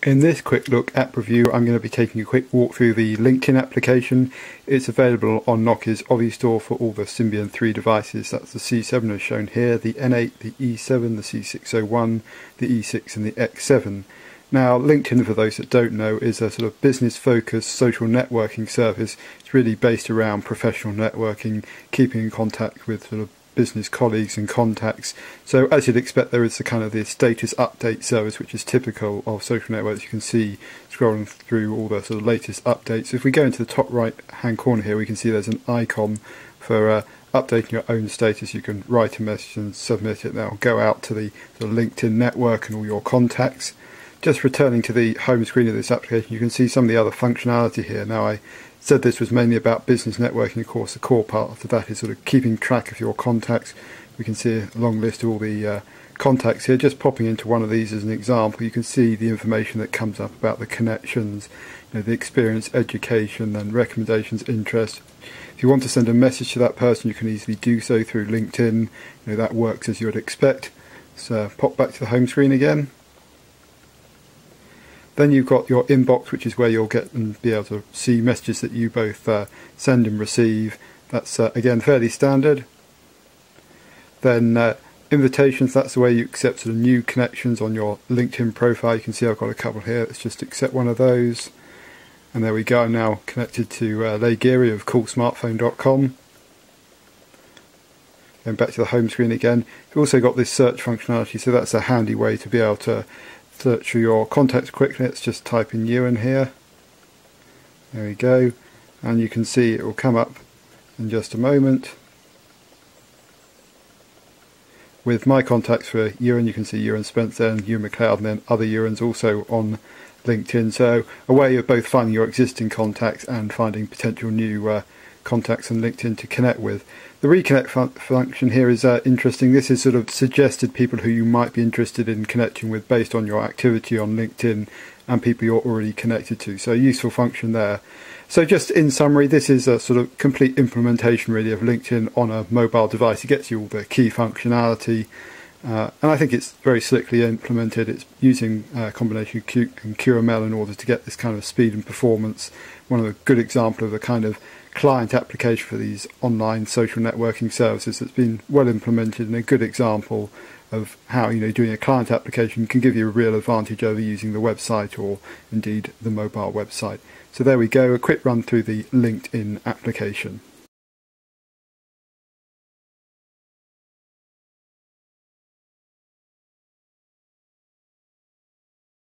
In this quick look app review, I'm going to be taking a quick walk through the LinkedIn application. It's available on Nokia's Ovi store for all the Symbian 3 devices. That's the C7 as shown here, the N8, the E7, the C601, the E6 and the X7. Now, LinkedIn, for those that don't know, is a sort of business-focused social networking service. It's really based around professional networking, keeping in contact with sort of business colleagues and contacts. So as you'd expect, there is the kind of the status update service, which is typical of social networks. You can see scrolling through all the sort of latest updates. So if we go into the top right hand corner here, we can see there's an icon for updating your own status. You can write a message and submit it. That'll go out to the LinkedIn network and all your contacts. Just returning to the home screen of this application, you can see some of the other functionality here. Now, I said this was mainly about business networking. Of course, the core part of that is sort of keeping track of your contacts. We can see a long list of all the contacts here. Just popping into one of these as an example, you can see the information that comes up about the connections, the experience, education, and recommendations, interests. If you want to send a message to that person, you can easily do so through LinkedIn. That works as you would expect. So pop back to the home screen again. Then you've got your inbox, which is where you'll get and be able to see messages that you both send and receive. That's again fairly standard. Then invitations, that's the way you accept sort of new connections on your LinkedIn profile. You can see I've got a couple here. Let's just accept one of those. And there we go, I'm now connected to Leigh Geary of coolsmartphone.com. Going back to the home screen again. You've also got this search functionality, so that's a handy way to be able to search for your contacts quickly. Let's just type in Ewan here. There we go, and you can see it will come up in just a moment. With my contacts for Ewan, you can see Ewan Spencer and Ewan McLeod, and then other Ewans also on LinkedIn. So a way of both finding your existing contacts and finding potential new contacts on LinkedIn to connect with. The reconnect function here is interesting. This is sort of suggested people who you might be interested in connecting with based on your activity on LinkedIn and people you're already connected to. So a useful function there. So just in summary, this is a sort of complete implementation really of LinkedIn on a mobile device. It gets you all the key functionality. And I think it's very slickly implemented. It's using a combination of Qt and QML in order to get this kind of speed and performance. One of the good examples of the kind of client application for these online social networking services that's been well implemented, and a good example of how doing a client application can give you a real advantage over using the website or indeed the mobile website. So there we go, a quick run through the LinkedIn application.